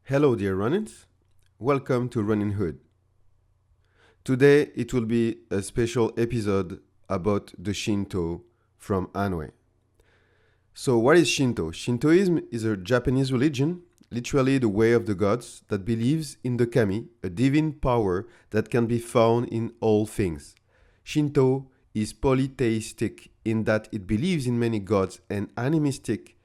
Hello dear Ronins, welcome to Ronin Hood. Today it will be a special episode about the Shinto from hanwei. So what is Shinto? Shintoism is a Japanese religion, literally the way of the gods, that believes in the kami, a divine power that can be found in all things. Shinto is polytheistic in that it believes in many gods and animistic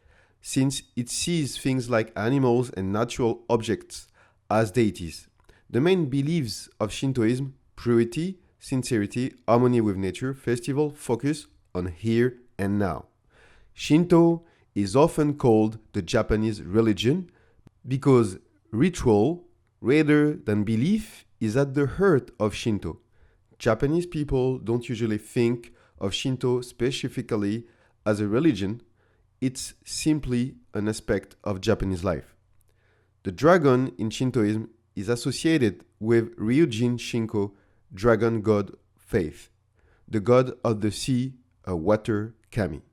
since it sees things like animals and natural objects as deities. The main beliefs of Shintoism: purity, sincerity, harmony with nature, festival, focus on here and now. Shinto is often called the Japanese religion because ritual, rather than belief, is at the heart of Shinto. Japanese people don't usually think of Shinto specifically as a religion. It's simply an aspect of Japanese life. The dragon in Shintoism is associated with ryujin Shinko, dragon god faith, the god of the sea, a water kami.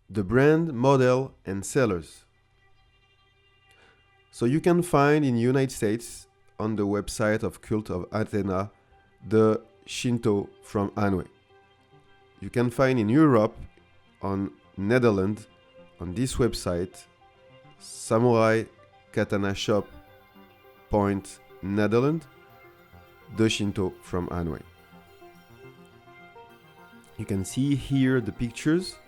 The brand, model, and sellers. So you can find in the United States on the website of Cult of KATANA the Shinto from hanwei. You can find in Europe, on Netherlands, on this website, Samurai Katana Shop Point Netherlands, the Shinto from hanwei. You can see here the pictures.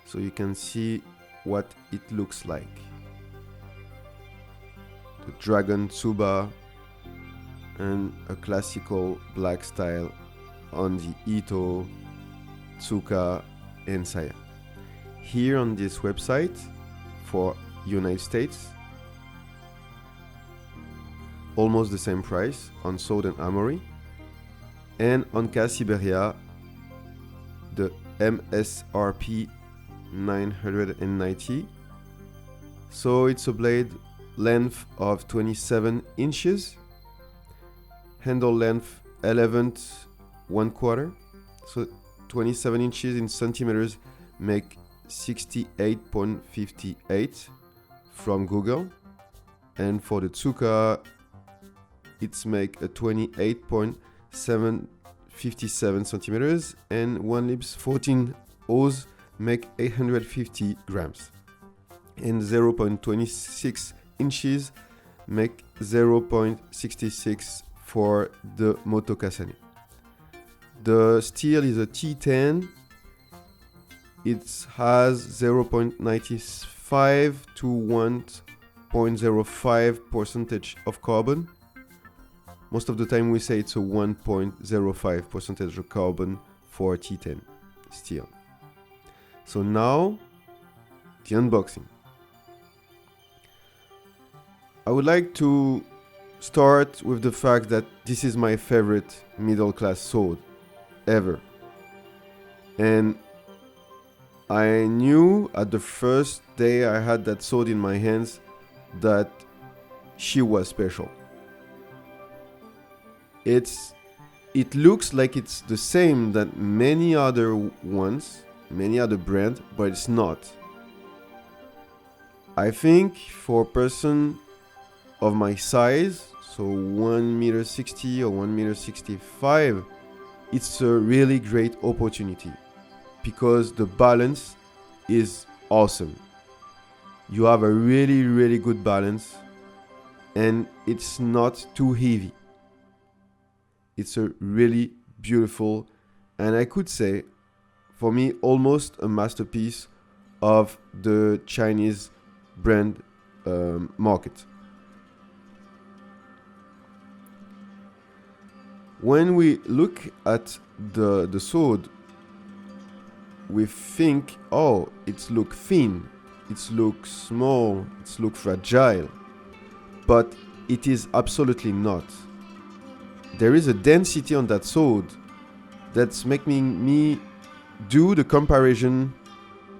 So you can see what it looks like. The dragon tsuba and a classical black style on the ito, tsuka, and saya. Here on this website for United States, almost the same price on Sword and Armory, and on Siberia, the MSRP 990. So it's a blade length of 27 inches, handle length 11.25. So 27 inches in centimeters make 68.58 from Google. And for the tsuka, it's make a 28.757 centimeters, and one lips 14 O's make 850 grams. And 0.26 inches make 0.66 for the motokasane. The steel is a T10. It has 0.95 to 1.05 percentage of carbon. Most of the time we say it's a 1.05 percentage of carbon for T10 steel. So now, the unboxing. I would like to start with the fact that this is my favorite middle class sword ever. And I knew at the first day I had that sword in my hands that she was special. It looks like it's the same that many other ones, many other brands, but it's not. I think for a person of my size, so 1.60 m or 1.65 m, it's a really great opportunity because the balance is awesome. You have a really, really good balance and it's not too heavy. It's a really beautiful, and I could say, for me, almost a masterpiece of the Chinese brand market. When we look at the sword, we think, oh, it looks thin, it looks small, it looks fragile, but it is absolutely not. There is a density on that sword that's making me do the comparison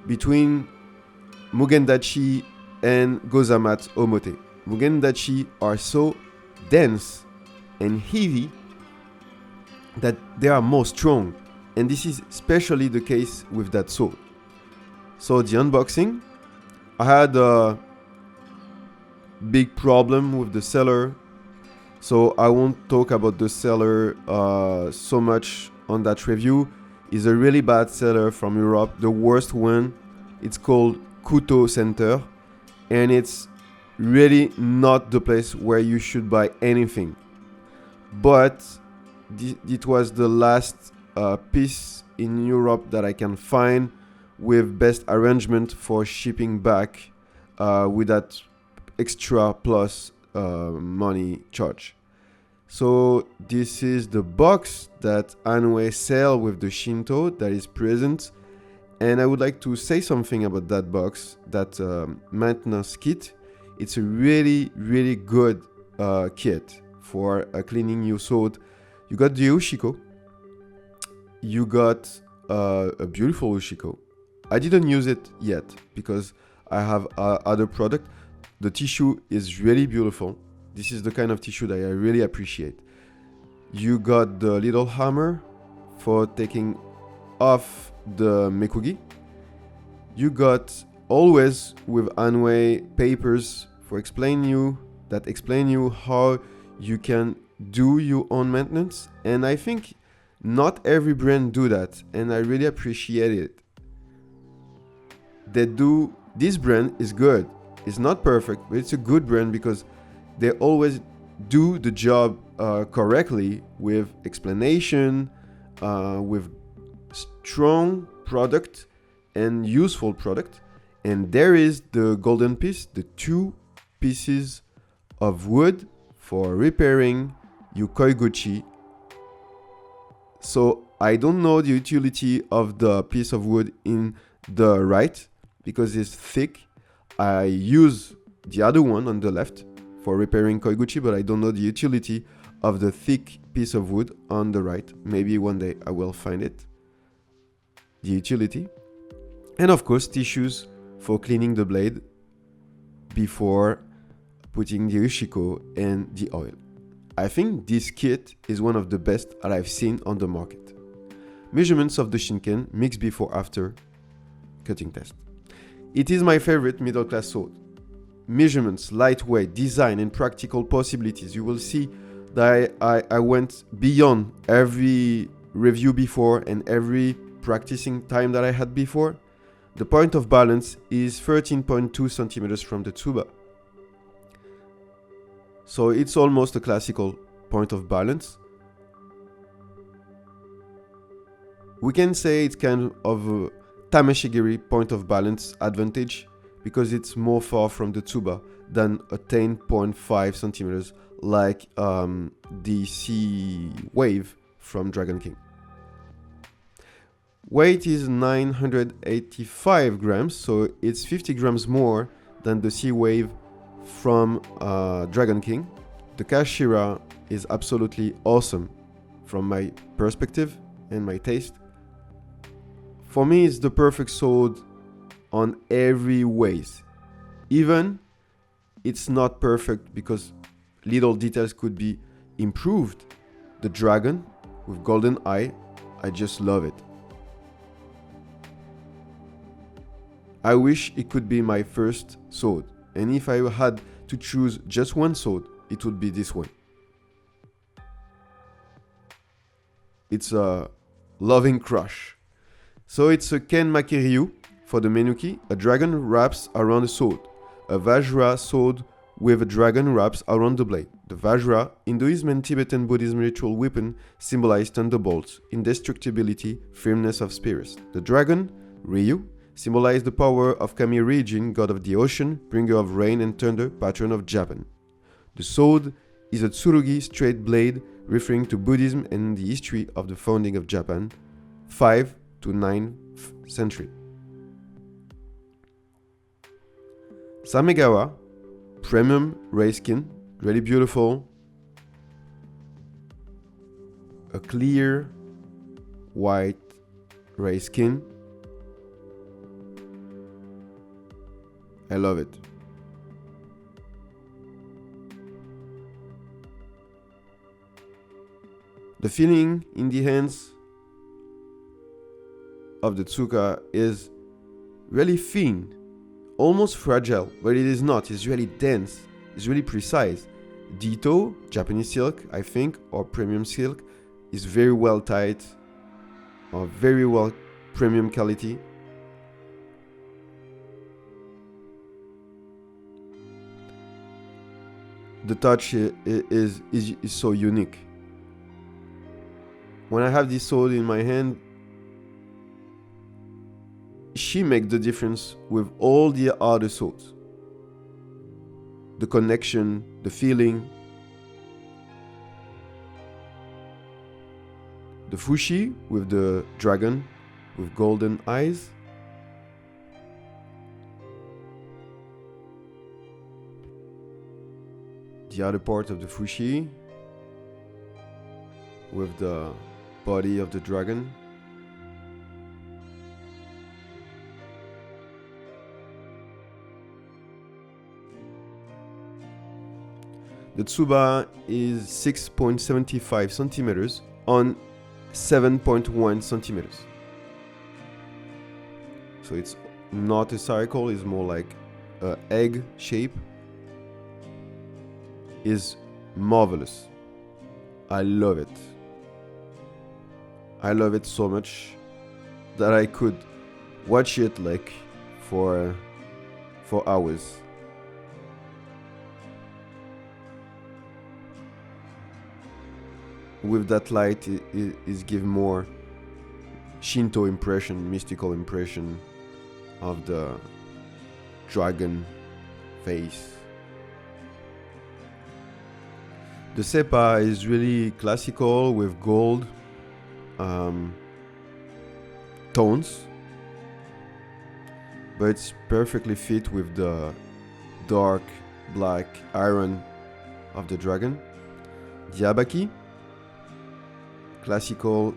between Mugendachi and Gozamatsu Omote. Mugendachi are so dense and heavy that they are more strong. And this is especially the case with that sword. So the unboxing, I had a big problem with the seller, so I won't talk about the seller so much on that review. It's a really bad seller from Europe, the worst one. It's called Kuto Center, and it's really not the place where you should buy anything. But it was the last piece in Europe that I can find with best arrangement for shipping back with that extra plus money charge. So this is the box that hanwei sell with the Shinto that is present, and I would like to say something about that box, that maintenance kit. It's a really, really good kit for cleaning your sword. You got the ushiko. You got a beautiful ushiko. I didn't use it yet because I have other product. The tissue is really beautiful. This is the kind of tissue that I really appreciate. You got the little hammer for taking off the mekugi. You got always with hanwei papers for explain you how you can do your own maintenance. And I think not every brand do that, and I really appreciate it. This brand is good. It's not perfect, but it's a good brand because they always do the job correctly with explanation, with strong product and useful product. And there is the golden piece, the 2 pieces of wood for repairing your koiguchi. So I don't know the utility of the piece of wood in the right because it's thick. I use the other one on the left for repairing koiguchi, but I don't know the utility of the thick piece of wood on the right. Maybe one day I will find it, the utility. And of course, tissues for cleaning the blade before putting the ushiko and the oil. I think this kit is one of the best that I've seen on the market. Measurements of the shinken, mix before after cutting test. It is my favorite middle class sword. Measurements, lightweight, design, and practical possibilities. You will see that I went beyond every review before and every practicing time that I had before. The point of balance is 13.2 centimeters from the tsuba. So it's almost a classical point of balance. We can say it's kind of a tameshigiri point of balance advantage because it's more far from the tsuba than a 10.5 centimeters like the sea wave from Dragon King. Weight is 985 grams, so it's 50 grams more than the sea wave from Dragon King. The kashirae is absolutely awesome from my perspective and my taste. For me, it's the perfect sword on every ways. Even it's not perfect because little details could be improved. The dragon with golden eye, I just love it. I wish it could be my first sword, and if I had to choose just one sword, it would be this one. It's a loving crush. So it's a ken makiryu for the menuki. A dragon wraps around a sword. A vajra sword with a dragon wraps around the blade. The vajra, Hinduism and Tibetan Buddhism ritual weapon, symbolize thunderbolts, indestructibility, firmness of spirits. The dragon, Ryu, symbolize the power of kami ryujin, god of the ocean, bringer of rain and thunder, patron of Japan. The sword is a tsurugi straight blade, referring to Buddhism and the history of the founding of Japan, 5th to 9th century. Samegawa, premium ray skin, really beautiful. A clear white ray skin. I love it. The feeling in the hands of the tsuka is really thin, almost fragile, but it is not. It's really dense. It's really precise. The ito, Japanese silk, I think, or premium silk, is very well tied, or very well premium quality. The touch is so unique. When I have this sword in my hand, she makes the difference with all the other swords. The connection, the feeling. The fushi with the dragon with golden eyes. The other part of the fushi with the body of the dragon. The tsuba is 6.75 centimeters on 7.1 centimeters. So it's not a circle, it's more like an egg shape. Is marvelous. I love it. I love it so much that I could watch it like for hours. With that light, it gives more Shinto impression, mystical impression of the dragon face. The seppa is really classical with gold tones, but it's perfectly fit with the dark black iron of the dragon. The abaki, classical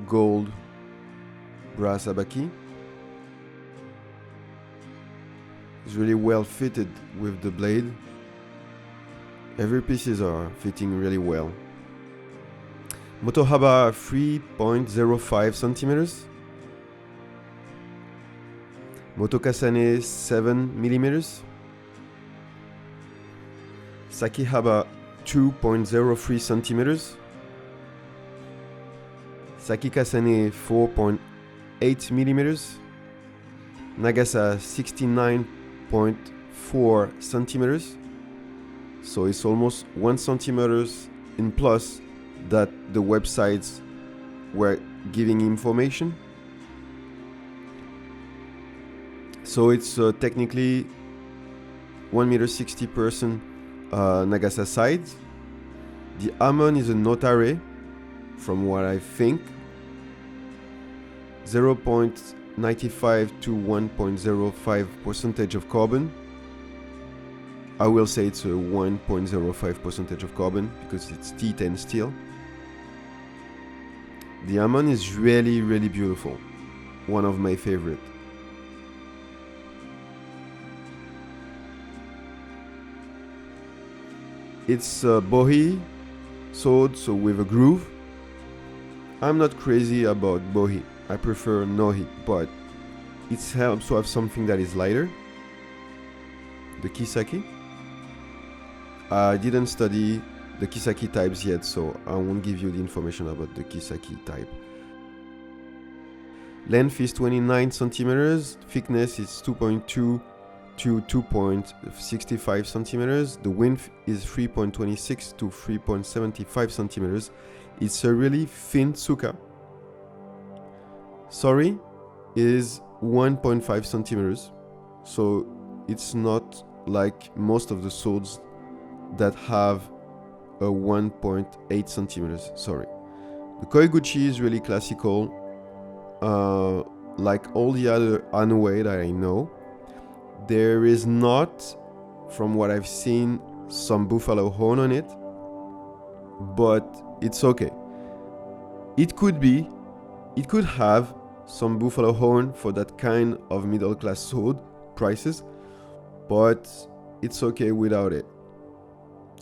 gold brass abaki, is really well fitted with the blade. Every pieces are fitting really well. Motohaba 3.05 centimeters. Motokasane 7 millimeters. Sakihaba 2.03 centimeters. Sakikasane 4.8 millimeters. Nagasa 69.4 centimeters. So it's almost 1 centimeter in plus that the websites were giving information. So it's technically 1.60 meter nagasa sides. The almond is a notare, from what I think. 0.95 to 1.05 percentage of carbon. I will say it's a 1.05 percentage of carbon because it's T10 steel. The almond is really, really beautiful. One of my favorite. It's a bohi sword, so with a groove. I'm not crazy about bohi. I prefer nohi, but it helps to have something that is lighter. The kisaki. I didn't study the kisaki types yet, so I won't give you the information about the kisaki type. Length is 29 centimeters. Thickness is 2.2 to 2.65 centimeters. The width is 3.26 to 3.75 centimeters. It's a really thin tsuka. Sori is 1.5 centimeters. So it's not like most of the swords that have a 1.8 centimeters. Sorry. The koiguchi is really classical. Like all the other hanwei that I know. There is not, from what I've seen, some buffalo horn on it, but it's okay. It could have some buffalo horn for that kind of middle class sword prices, but it's okay without it.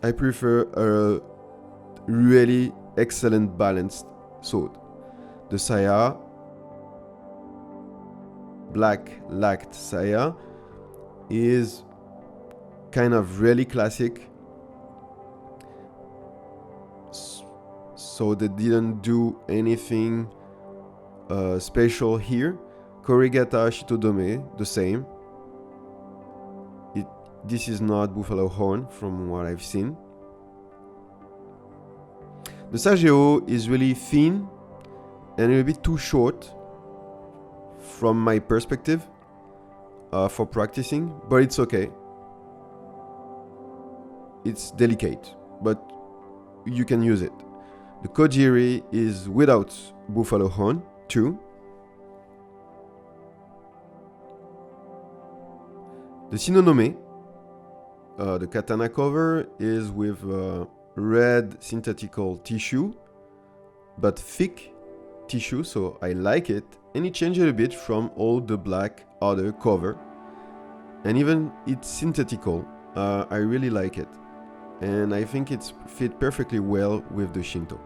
I prefer a really excellent balanced sword. The saya, black lacked saya, is kind of really classic. So they didn't do anything special here. Korigata shitodome, the same. This is not buffalo horn from what I've seen. The sageo is really thin and a little bit too short from my perspective for practicing, but it's okay. It's delicate, but you can use it. The kojiri is without buffalo horn too. The shinonome, the katana cover, is with red synthetical tissue, but thick tissue, so I like it, and it changes a bit from all the black other cover, and even it's synthetical. I really like it, and I think it's fit perfectly well with the Shinto.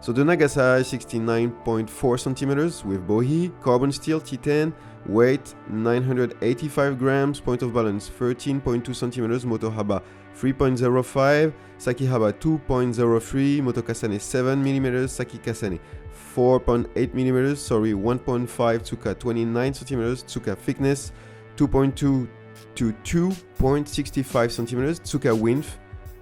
So the nagasa is 69.4 centimeters with bohi, carbon steel T10, weight 985 grams, point of balance 13.2 centimeters, motohaba 3.05, sakihaba 2.03, motokasane 7 millimeters, sakikasane 4.8 millimeters, sori 1.5, tsuka 29 centimeters, tsuka thickness 2.2 to 2.65 centimeters, tsuka width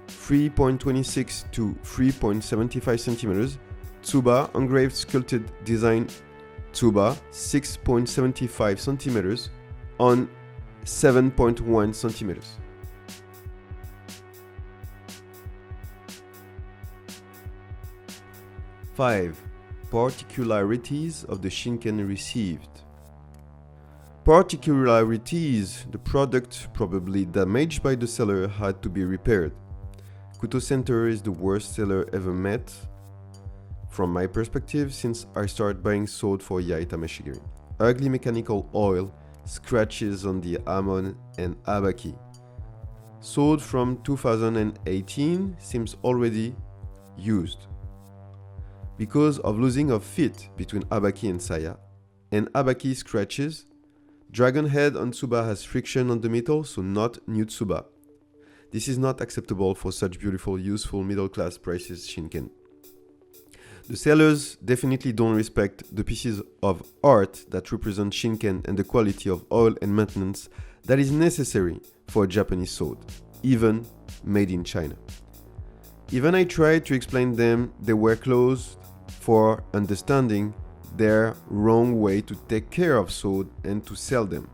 3.26 to 3.75 centimeters, tsuba, engraved sculpted design tsuba, 6.75 centimeters on 7.1 centimeters. Five particularities of the shinken received. Particularities: the product, probably damaged by the seller, had to be repaired. Kuto Center is the worst seller ever met, from my perspective, since I started buying sword for Yai Tameshigiri. Ugly mechanical oil, scratches on the amon and abaki. Sword from 2018 seems already used. Because of losing of fit between abaki and saya, and abaki scratches, dragon head on tsuba has friction on the metal, so not new tsuba. This is not acceptable for such beautiful, useful middle-class prices shinken. The sellers definitely don't respect the pieces of art that represent shinken and the quality of oil and maintenance that is necessary for a Japanese sword, even made in China. Even I tried to explain them, they were closed for understanding their wrong way to take care of sword and to sell them.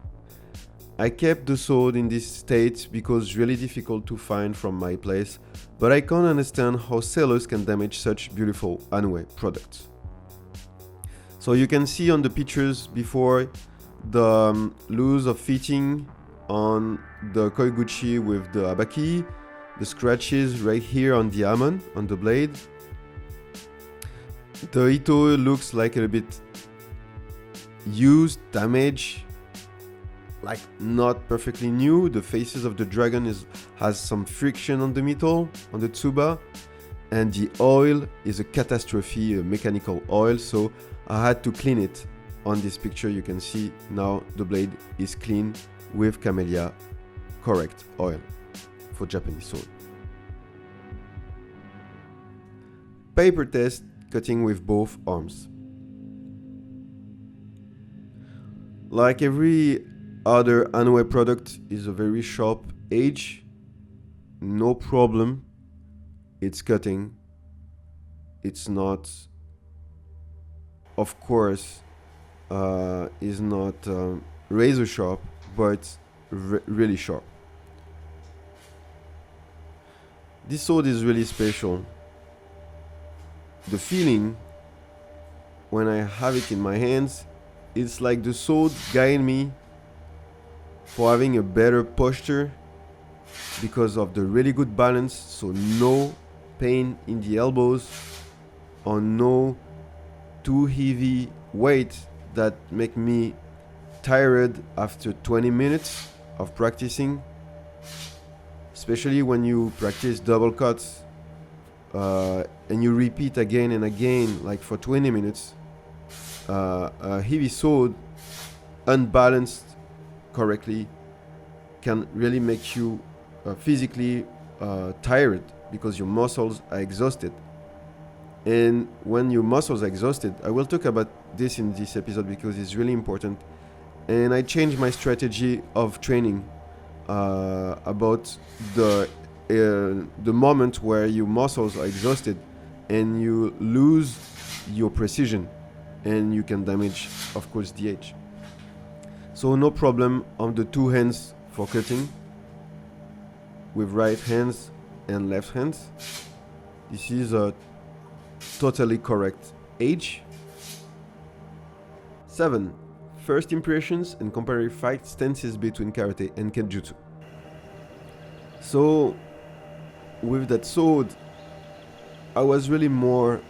I kept the sword in this state because it's really difficult to find from my place, but I can't understand how sellers can damage such beautiful hanwei products. So you can see on the pictures before the loose of fitting on the koiguchi with the abaki, the scratches right here on the amon, on the blade. The ito looks like a little bit used, damaged, like not perfectly new. The faces of the dragon has some friction on the metal, on the tsuba, and the oil is a catastrophe, a mechanical oil, so I had to clean it. On this picture you can see now the blade is clean with camellia correct oil for Japanese sword. Paper test, cutting with both arms. Like every other hanwei product, is a very sharp edge, no problem. It's cutting. It's not, of course, is not razor sharp, but really sharp. This sword is really special. The feeling when I have it in my hands, it's like the sword guide me for having a better posture because of the really good balance, so no pain in the elbows or no too heavy weight that make me tired after 20 minutes of practicing, especially when you practice double cuts and you repeat again and again, like for 20 minutes. a heavy sword unbalanced correctly can really make you physically tired because your muscles are exhausted. And when your muscles are exhausted, I will talk about this in this episode because it's really important. And I changed my strategy of training about the moment where your muscles are exhausted and you lose your precision and you can damage, of course, the edge. So no problem on the two hands for cutting with right hands and left hands. This is a totally correct edge. 7. First impressions and comparative fight stances between karate and kenjutsu. So with that sword, I was really more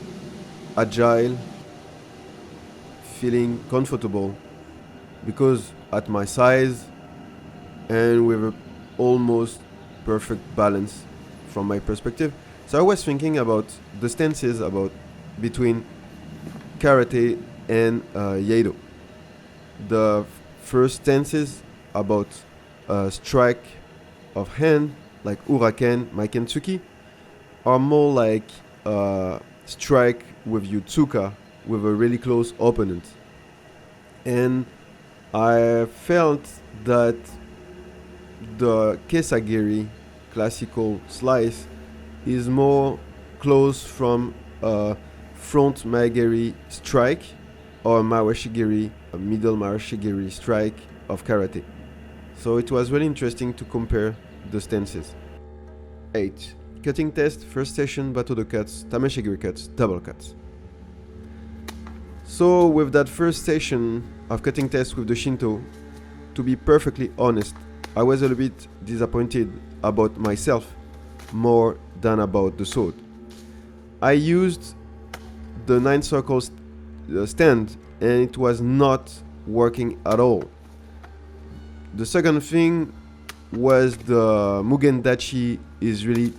agile, feeling comfortable because at my size and with a almost perfect balance from my perspective. So I was thinking about the stances between karate and Iaido. The first stances about strike of hand, like uraken, maiken tsuki, are more like strike with your tsuka with a really close opponent. And I felt that the kesagiri classical slice is more close from a front maegiri strike or mawashigiri, a middle mawashigiri strike of karate. So it was really interesting to compare the stances. 8. Cutting test, first session, battodo cuts, tameshigiri cuts, double cuts. So with that first session of cutting test with the Shinto, to be perfectly honest, I was a little bit disappointed about myself more than about the sword. I used the 9 circles stand and it was not working at all. The second thing was the Mugen Dachi is really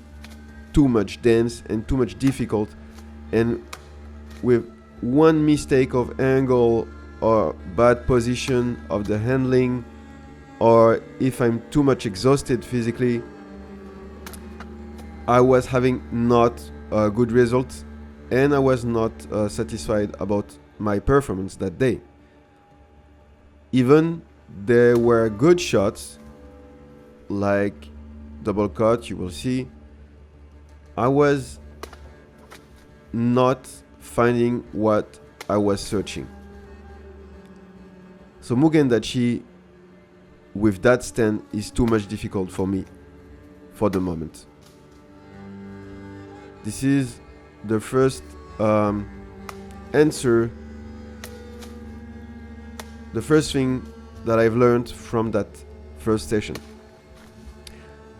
too much dense and too much difficult, and with one mistake of angle or bad position of the handling, or if I'm too much exhausted physically, I was having not good results and I was not satisfied about my performance that day. Even there were good shots like double cut, you will see, I was not finding what I was searching. So Mugen Dachi with that stand is too much difficult for me for the moment. This is the first answer, the first thing that I've learned from that first session.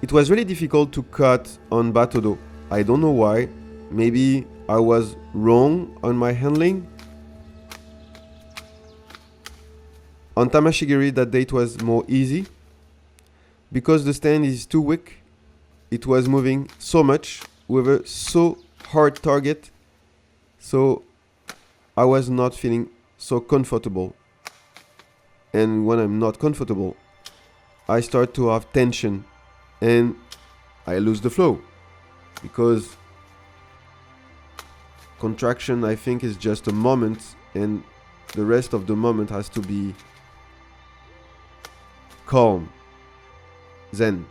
It was really difficult to cut on battodo. I don't know why. Maybe I was wrong on my handling. On tameshigiri that day it was more easy. Because the stand is too weak, it was moving so much with a so hard target. So I was not feeling so comfortable. And when I'm not comfortable, I start to have tension and I lose the flow. Because contraction, I think, is just a moment, and the rest of the moment has to be calm, zen,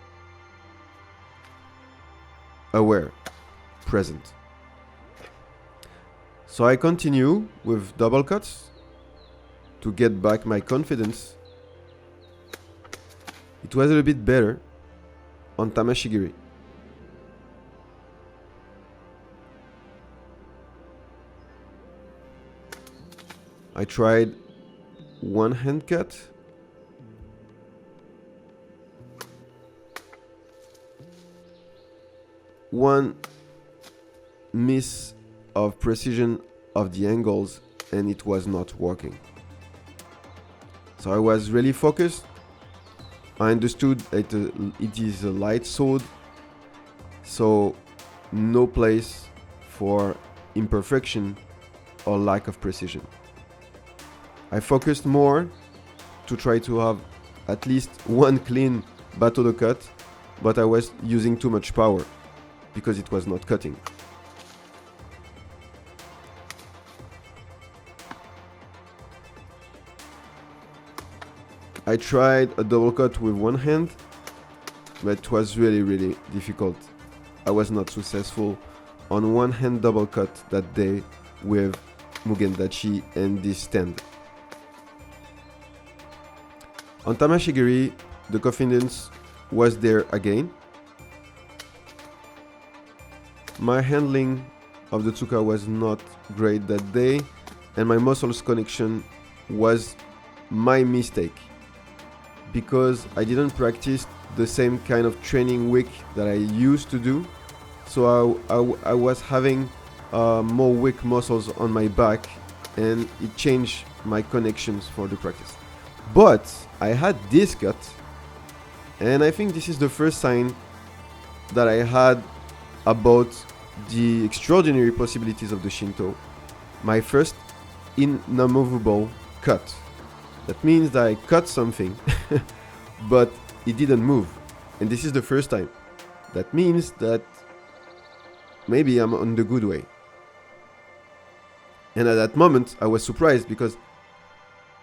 aware, present. So I continue with double cuts to get back my confidence. It was a little bit better on tameshigiri. I tried one hand cut. One miss of precision of the angles and it was not working. So I was really focused. I understood that it is a light sword, so no place for imperfection or lack of precision. I focused more to try to have at least one clean battodo cut, but I was using too much power because it was not cutting. I tried a double cut with one hand, but it was really difficult. I was not successful on one hand double cut that day with Mugen Dachi and this stand. On tameshigiri, the confidence was there again. My handling of the tsuka was not great that day, and my muscles connection was my mistake because I didn't practice the same kind of training week that I used to do. So I was having more weak muscles on my back, and it changed my connections for the practice. But I had this cut, and I think this is the first sign that I had about the extraordinary possibilities of the Shinto. My first inamovable cut. That means that I cut something, but it didn't move. And this is the first time. That means that maybe I'm on the good way. And at that moment, I was surprised because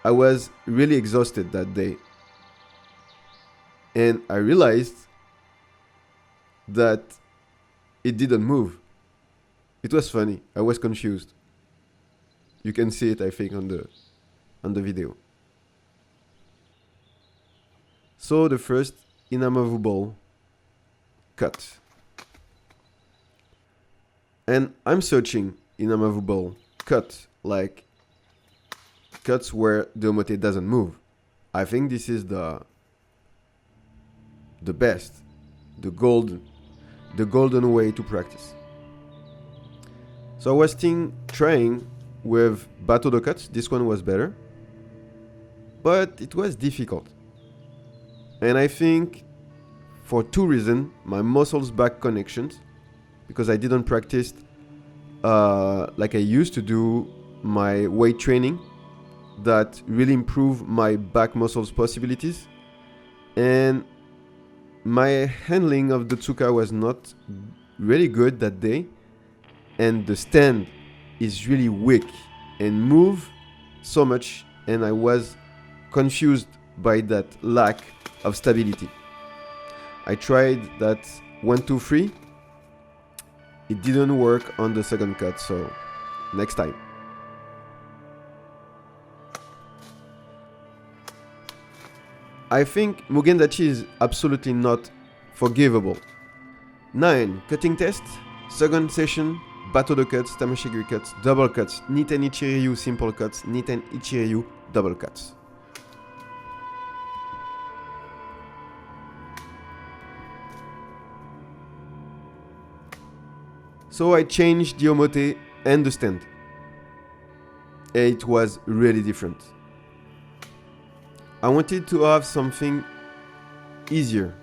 I was really exhausted that day. And I realized that it didn't move. It was funny. I was confused. You can see it, I think, on the video. So the first inamovable cut. And I'm searching inamovable cut, like cuts where the omote doesn't move. I think this is the best, the golden way to practice. So I was trying with battodo cuts. This one was better, but it was difficult. And I think for two reasons: my muscles back connections, because I didn't practice like I used to do my weight training that really improve my back muscles possibilities, and my handling of the tsuka was not really good that day, and the stand is really weak and move so much, and I was confused by that lack of stability. I tried that 1, 2, 3. It didn't work on the second cut, so next time. I think Mugen Dachi is absolutely not forgivable. 9. Cutting test. Second session. Battodo cuts, tameshigiri cuts, double cuts, niten ichi simple cuts, niten ichi double cuts. So I changed the omote and the stand. It was really different. I wanted to have something easier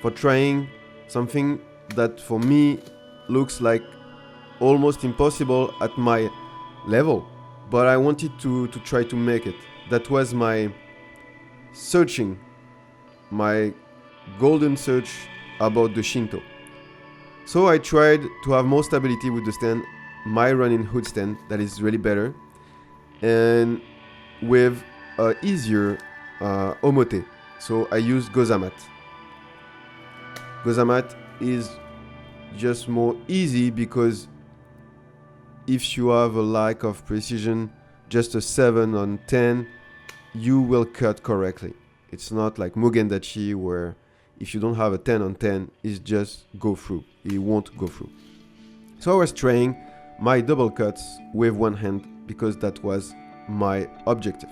for trying something that for me looks like almost impossible at my level, but I wanted to try to make it. That was my searching, my golden search about the Shinto. So I tried to have more stability with the stand, my Ronin hood stand that is really better, and with easier omote. So I used gozamat. Gozamat is just more easy because if you have a lack of precision, just a 7 on 10, you will cut correctly. It's not like Mugen Dachi where if you don't have a 10 on 10, it's just go through. It won't go through. So I was trying my double cuts with one hand because that was my objective.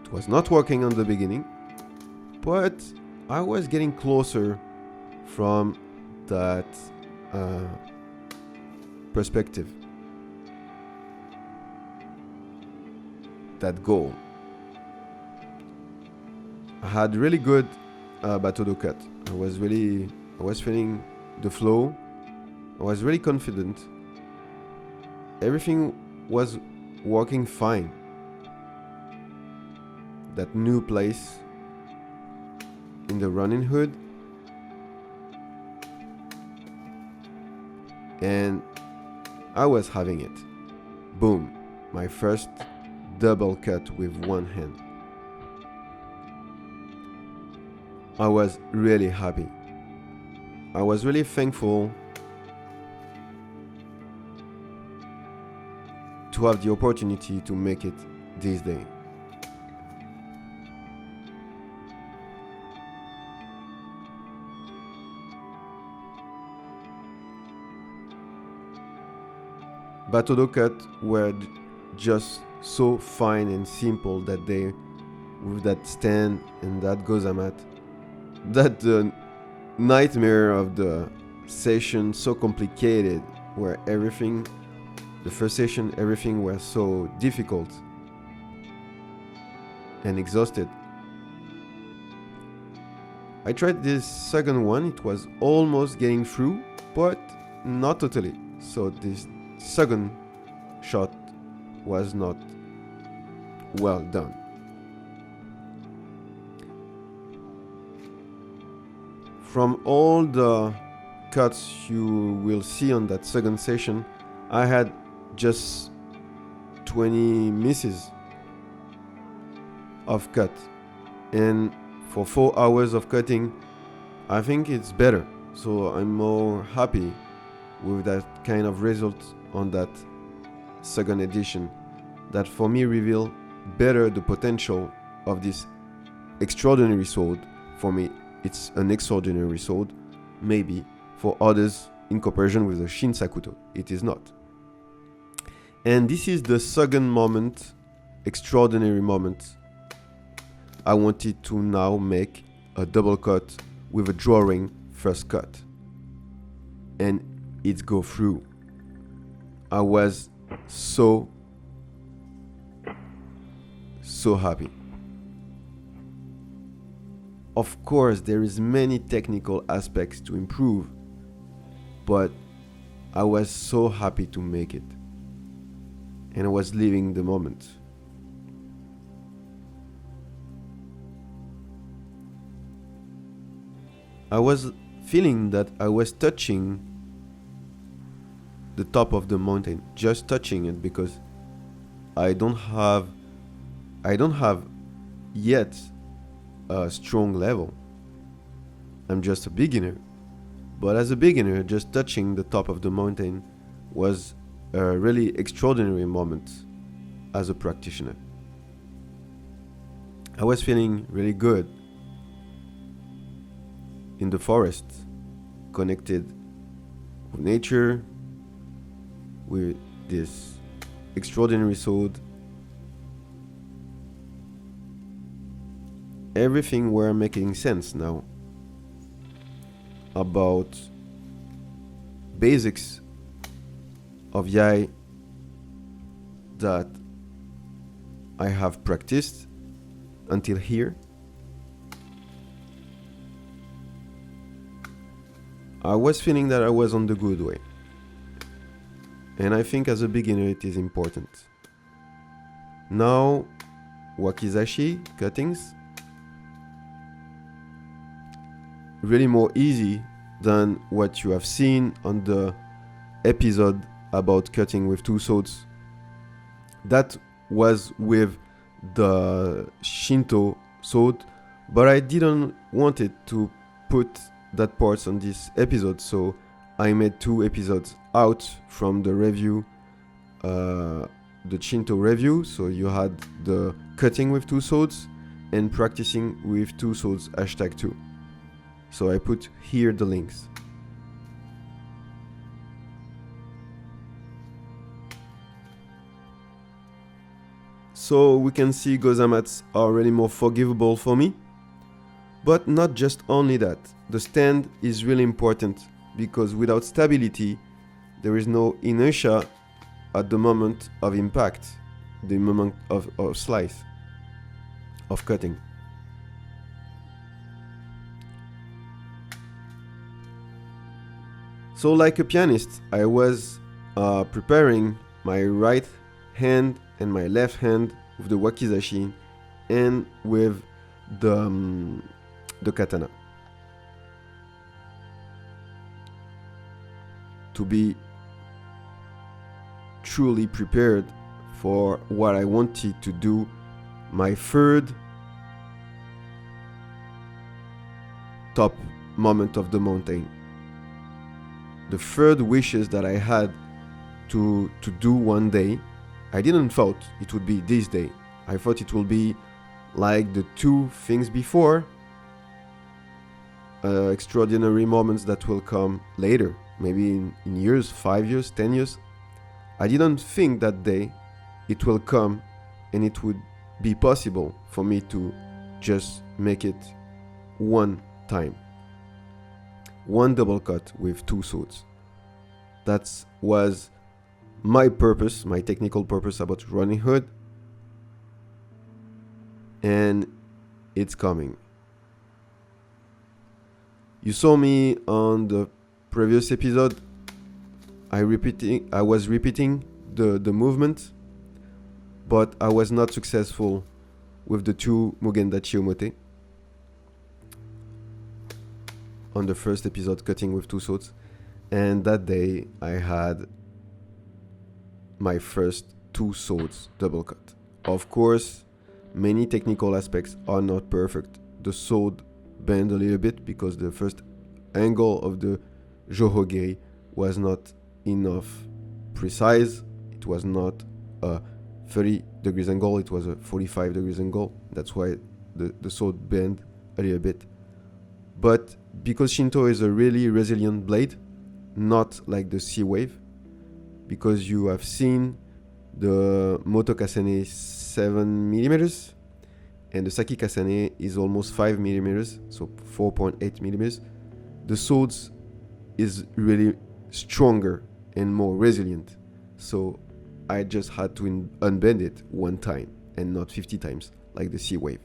It was not working on the beginning, but I was getting closer from that perspective, that goal. I had really good battodo cut. I was feeling the flow. I was really confident. Everything was working fine. That new place in the Ronin hood, and I was having it. Boom, my first double cut with one hand. I was really happy. I was really thankful to have the opportunity to make it this day. Battodo cut were just so fine and simple that day, with that stand and that gozamat, that the nightmare of the session so complicated, where everything, the first session, everything was so difficult and exhausted. I tried this second one, it was almost getting through, but not totally. So this second shot was not well done. From all the cuts you will see on that second session, I had just 20 misses of cut, and for 4 hours of cutting, I think it's better. So I'm more happy with that kind of result on that second edition, that for me reveal better the potential of this extraordinary sword. For me, it's an extraordinary sword. Maybe for others, in comparison with the Shinsakuto, it is not. And this is the second moment, extraordinary moment. I wanted to now make a double cut with a drawing first cut, and it go through. I was so happy. Of course, there is many technical aspects to improve, but I was so happy to make it, and I was living the moment. I was feeling that I was touching the top of the mountain, just touching it, because I don't have yet a strong level. I'm just a beginner. But as a beginner, just touching the top of the mountain was a really extraordinary moment as a practitioner. I was feeling really good in the forest, connected with nature, with this extraordinary sword. Everything were making sense now about basics of yai that I have practiced until here. I was feeling that I was on the good way. And I think as a beginner it is important. Now, wakizashi, cuttings, really more easy than what you have seen on the episode about cutting with two swords. That was with the Shinto sword, but I didn't want it to put that part on this episode, so I made 2 episodes out from the review, the Shinto review. So you had the cutting with 2 swords and practicing with 2 swords #2. So I put here the links. So we can see gozamats are really more forgivable for me. But not just only that. The stand is really important, because without stability, there is no inertia at the moment of impact, the moment of slice, of cutting. So like a pianist, I was preparing my right hand and my left hand with the wakizashi and with the katana. To be truly prepared for what I wanted to do, my third top moment of the mountain. The third wishes that I had to do one day, I didn't thought it would be this day. I thought it will be like the two things before, extraordinary moments that will come later, maybe in years, 5 years, 10 years. I didn't think that day it will come and it would be possible for me to just make it one time. One double cut with two swords. That was my purpose, my technical purpose about Ronin Hood. And it's coming. You saw me on the previous episode. I was repeating the movement, but I was not successful with the two Mugendachi Omote on the first episode, cutting with two swords. And that day I had my first two swords double cut. Of course, many technical aspects are not perfect. The sword bent a little bit because the first angle of the johogiri was not enough precise. It was not a 30 degrees angle, it was a 45 degrees angle. That's why the sword bent a little bit. But because Shinto is a really resilient blade, not like the sea wave, because you have seen the motokasane 7mm and the sakikasane is almost 5mm, so 4.8mm. The swords is really stronger and more resilient, so I just had to unbend it one time and not 50 times like the sea wave.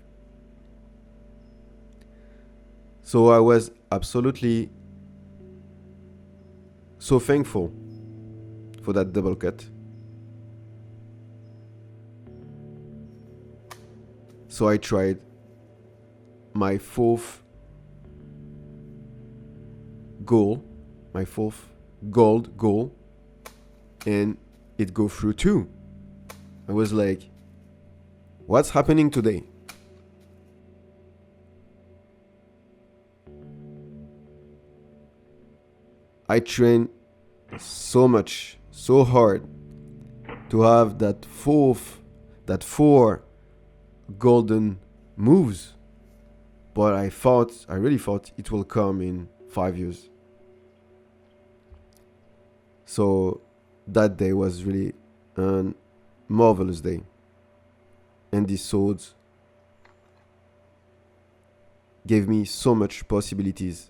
So I was absolutely so thankful for that double cut. So I tried my fourth goal, my fourth gold goal, and it go through too. I was like, what's happening today? I trained so much, so hard to have that four golden moves, but I really thought it will come in 5 years. So that day was really a marvelous day, and these swords gave me so much possibilities,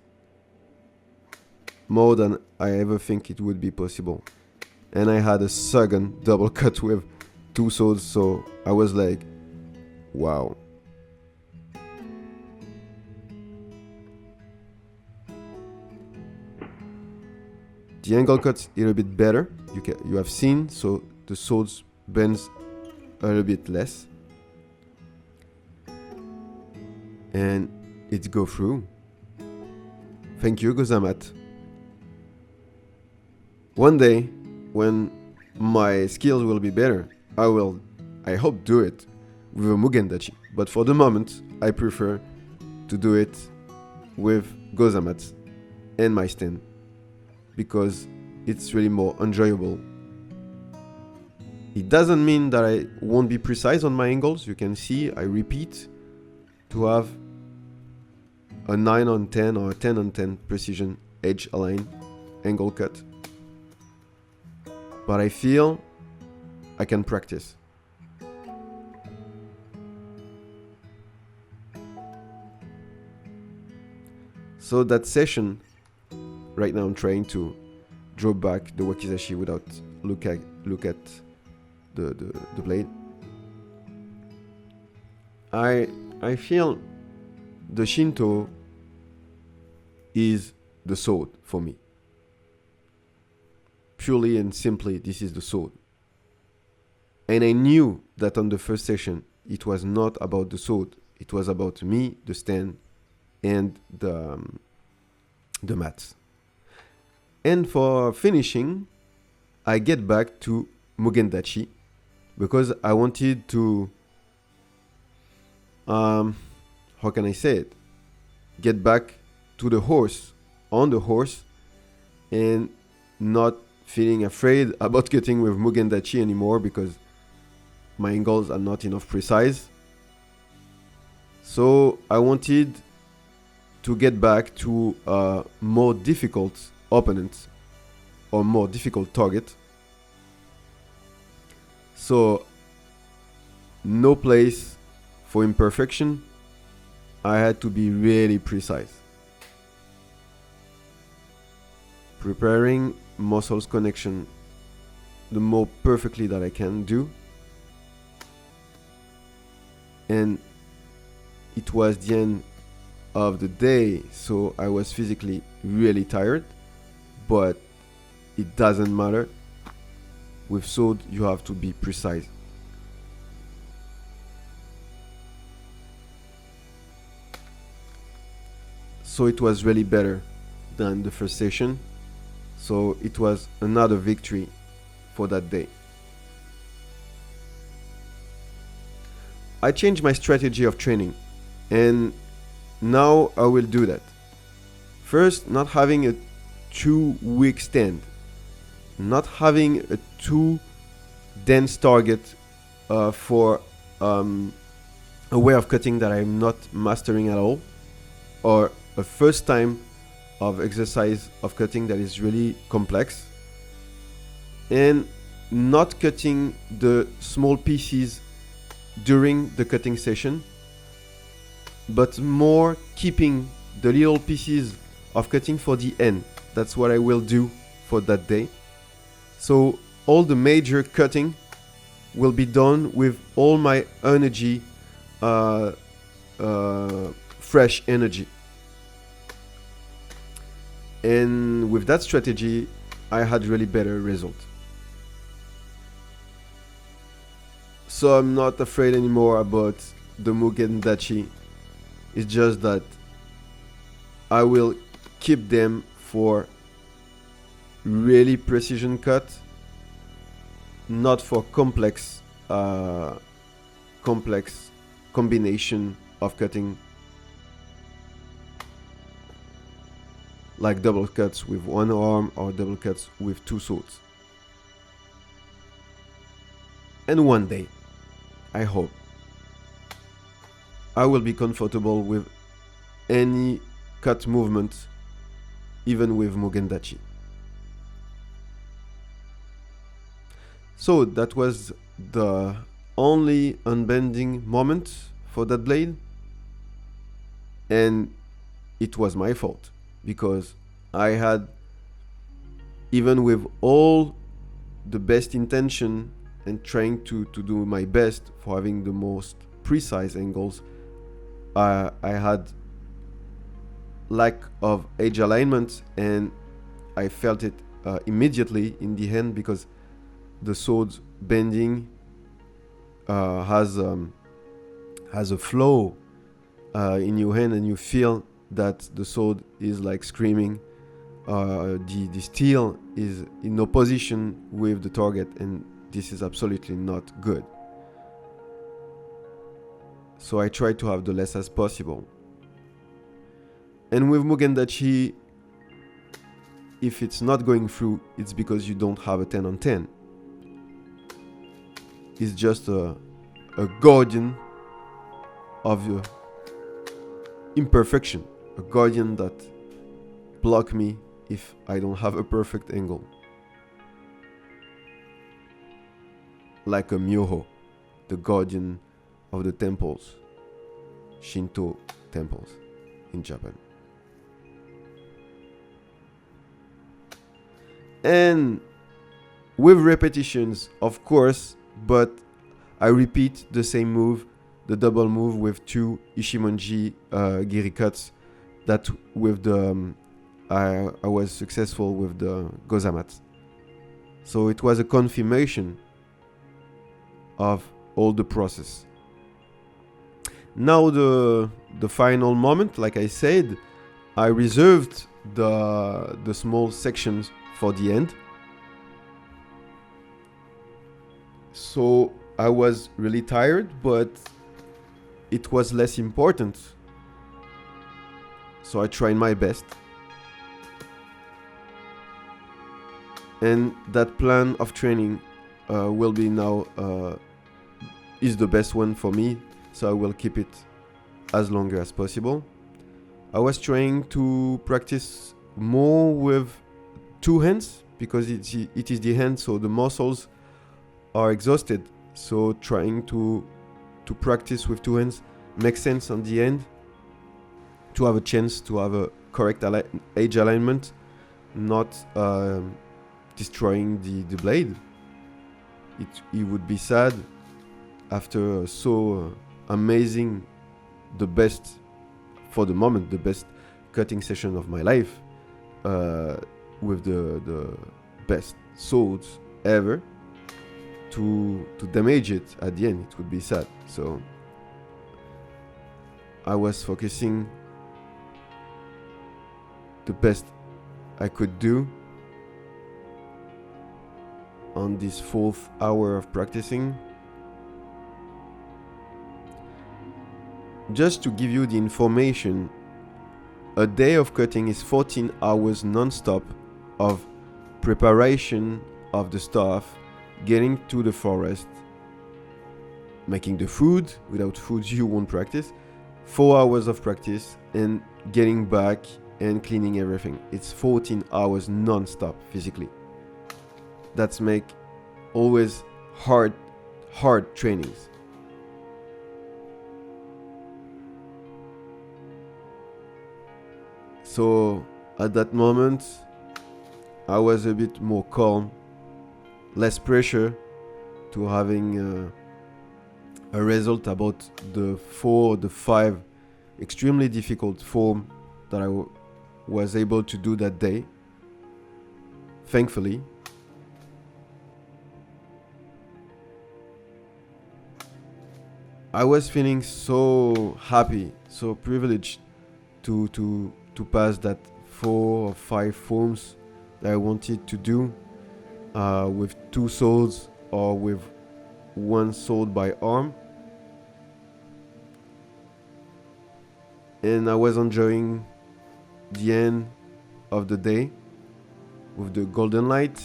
more than I ever think it would be possible. And I had a second double cut with two swords, so I was like, wow. The angle cut is a bit better. You have seen, so the swords bends a little bit less, and it go through. Thank you, Gozamat. One day, when my skills will be better, I hope do it with a Mugendachi. But for the moment, I prefer to do it with Gozamat and my stand, because it's really more enjoyable. It doesn't mean that I won't be precise on my angles. You can see I repeat to have a 9 on 10 or a 10 on 10 precision edge align angle cut. But I feel I can practice. So that session, right now I'm trying to draw back the wakizashi without look at the blade. I feel the Shinto is the sword for me. Purely and simply, this is the sword. And I knew that on the first session, it was not about the sword. It was about me, the stand, and the mats. And for finishing, I get back to Mugendachi because I wanted to, how can I say it? Get back to the horse, on the horse, and not feeling afraid about cutting with Mugendachi anymore because my angles are not enough precise. So I wanted to get back to a more difficult opponent or more difficult target. So no place for imperfection. I had to be really precise. Preparing muscles connection the more perfectly that I can do. And it was the end of the day, so I was physically really tired, but it doesn't matter. With sword, you have to be precise. So it was really better than the first session. So it was another victory for that day. I changed my strategy of training, and now I will do that. First, not having a too weak stand, not having a too dense target for a way of cutting that I'm not mastering at all, or a first time of exercise of cutting that is really complex, and not cutting the small pieces during the cutting session, but more keeping the little pieces of cutting for the end. That's what I will do for that day. So all the major cutting will be done with all my energy, fresh energy. And with that strategy, I had really better result. So I'm not afraid anymore about the Mugendachi. It's just that I will keep them for really precision cut, not for complex combination of cutting, like double cuts with one arm or double cuts with two swords. And one day, I hope, I will be comfortable with any cut movement, even with Mugendachi. So that was the only unbending moment for that blade, and it was my fault because I had, even with all the best intention and trying to do my best for having the most precise angles, I had lack of edge alignment, and I felt it immediately in the hand because the sword bending has a flow in your hand, and you feel that the sword is like screaming. The steel is in opposition with the target, and this is absolutely not good. So I try to have the less as possible. And with Mugendachi, if it's not going through, it's because you don't have a 10 on 10. It's just a guardian of your imperfection, a guardian that block me if I don't have a perfect angle. Like a Myoho, the guardian of the temples, Shinto temples in Japan. And with repetitions, of course, but I repeat the same move, the double move with two Ishimonji giri cuts, that with the I was successful with the gozamat. So it was a confirmation of all the process. Now the final moment, like I said, I reserved the small sections for the end. So I was really tired, but it was less important. So I tried my best. And that plan of training will be now is the best one for me, so I will keep it as long as possible. I was trying to practice more with two hands because it is the hand, so the muscles are exhausted. So trying to practice with two hands makes sense on the end, to have a chance to have a correct edge alignment, not destroying the blade. It would be sad after so amazing, the best for the moment, the best cutting session of my life, with the best swords ever, to damage it at the end. It would be sad. So I was focusing the best I could do on this 4th hour of practicing. Just to give you the information, a day of cutting is 14 hours non-stop of preparation of the stuff, getting to the forest, making the food. Without food you won't practice. 4 hours of practice and getting back and cleaning everything. It's 14 hours non-stop physically. That's make always hard trainings. So at that moment I was a bit more calm, less pressure to having a result about the 4 or the 5 extremely difficult form that I was able to do that day, thankfully. I was feeling so happy, so privileged to pass that 4 or 5 forms that I wanted to do with 2 swords or with 1 sword by arm. And I was enjoying the end of the day with the golden light.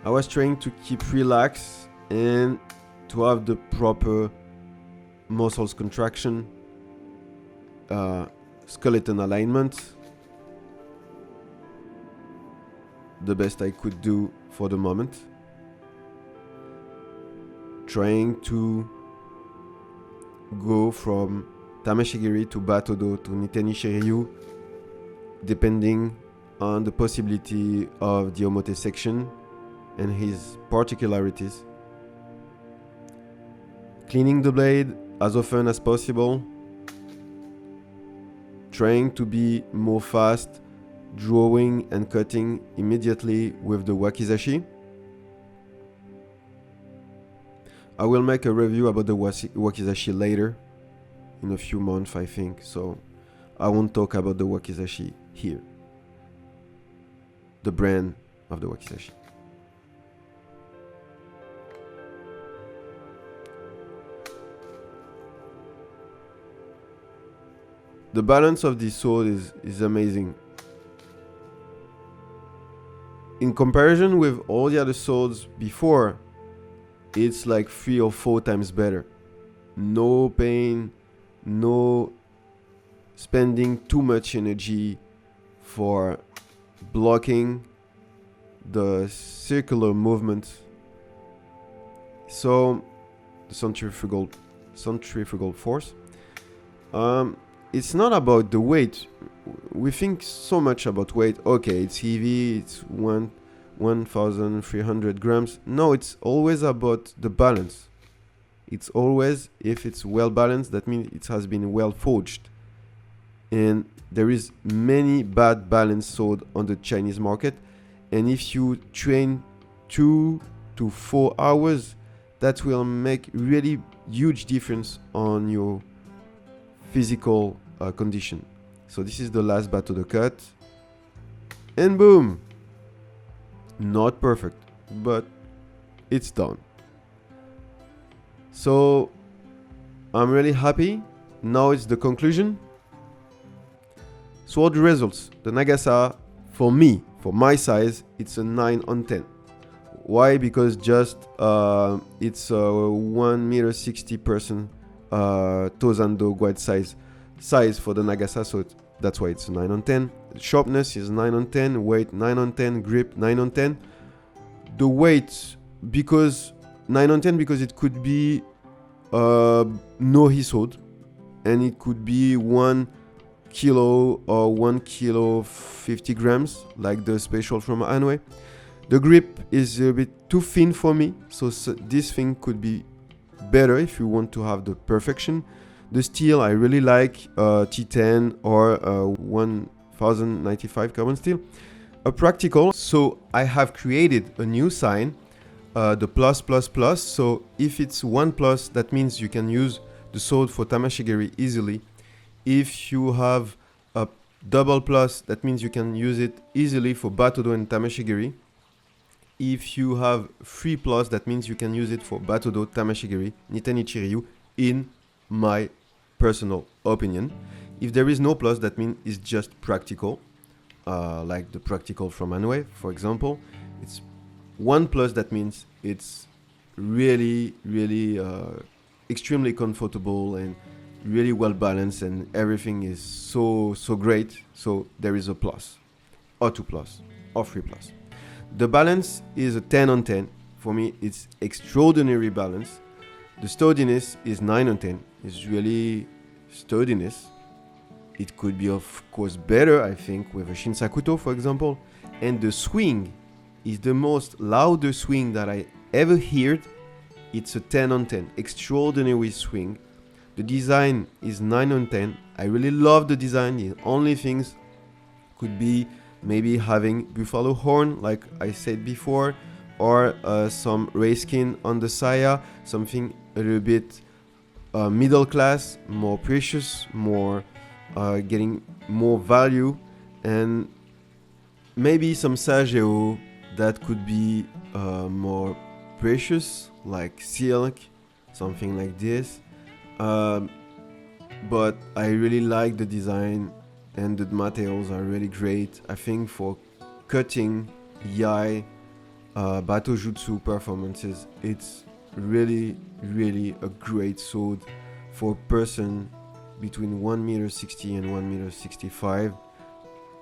I was trying to keep relaxed and to have the proper muscles contraction, skeleton alignment, the best I could do for the moment. Trying to go from tameshigiri to battodo to niten, depending on the possibility of the omote section and his particularities. Cleaning the blade as often as possible. Trying to be more fast, drawing and cutting immediately with the wakizashi. I will make a review about the wakizashi later, in a few months I think, so I won't talk about the wakizashi here. The brand of the wakizashi. The balance of this sword is amazing. In comparison with all the other swords before, it's like 3 or 4 times better. No pain, no spending too much energy for blocking the circular movement. So the centrifugal force. It's not about the weight. We think so much about weight. Okay, it's heavy, it's 1,300 grams. No, it's always about the balance. It's always, if it's well balanced, that means it has been well forged. and there is many bad balance sword on the Chinese market. And if you train 2 to 4 hours, that will make really huge difference on your physical condition. So this is the last battodo cut, and boom, not perfect, but it's done. So I'm really happy. Now it's the conclusion. So what the results? The nagasa, for me, for my size, it's a 9 on 10. Why? Because just it's a 1 meter 60 person Tozando guide size for the nagasa, so that's why it's a 9 on 10. Sharpness is 9 on 10, weight 9 on 10, grip 9 on 10. The weight, because 9 on 10, because it could be no hisod, and it could be 1 kilo or 1 kilo 50 grams, like the special from hanwei. The grip is a bit too thin for me, so this thing could be better if you want to have the perfection. The steel, I really like T10 or 1095 carbon steel. A practical, so I have created a new sign, the plus plus plus. So if it's 1+, that means you can use the sword for tameshigiri easily. If you have a double plus, that means you can use it easily for battodo and tameshigiri. If you have 3+, that means you can use it for battodo, tameshigiri, niten, ichi, ryu, in my personal opinion. If there is no plus, that means it's just practical, like the practical from hanwei, for example. It's 1+, that means it's really, really extremely comfortable and really well balanced, and everything is so great. So there is a plus, or 2+, or 3+. The balance is a 10 on 10. For me, it's extraordinary balance. The sturdiness is 9 on 10. It's really sturdiness. It could be, of course, better, I think, with a shinsakuto, for example. And the swing is the most louder swing that I ever heard. It's a 10 on 10. Extraordinary swing. The design is 9 on 10. I really love the design. The only things could be maybe having buffalo horn, like I said before, or some ray skin on the saya, something a little bit middle class, more precious, more getting more value, and maybe some sageo that could be more precious, like silk, something like this. But I really like the design, and the materials are really great. I think for cutting yai batojutsu performances, it's really, really a great sword for a person between 1 meter 60 and 1 meter 65.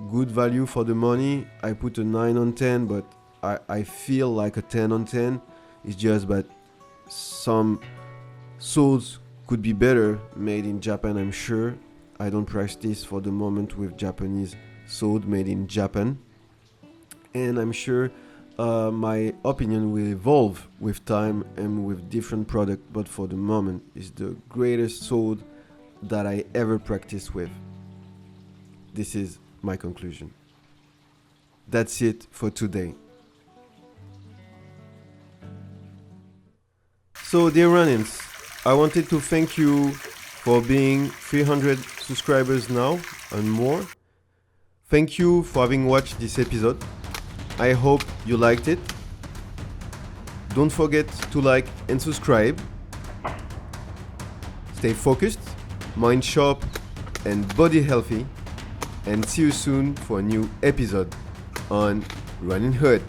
Good value for the money. I put a 9 on 10, but I feel like a 10 on 10. It's just that some swords could be better made in Japan, I'm sure. I don't practice for the moment with Japanese sword made in Japan, and I'm sure my opinion will evolve with time and with different product, but for the moment it's the greatest sword that I ever practiced with. This is my conclusion. That's it for today. So, dear Ronins, I wanted to thank you for being 300 subscribers now and more. Thank you for having watched this episode. I hope you liked it. Don't forget to like and subscribe. Stay focused, mind sharp, and body healthy. And see you soon for a new episode on Ronin Hood.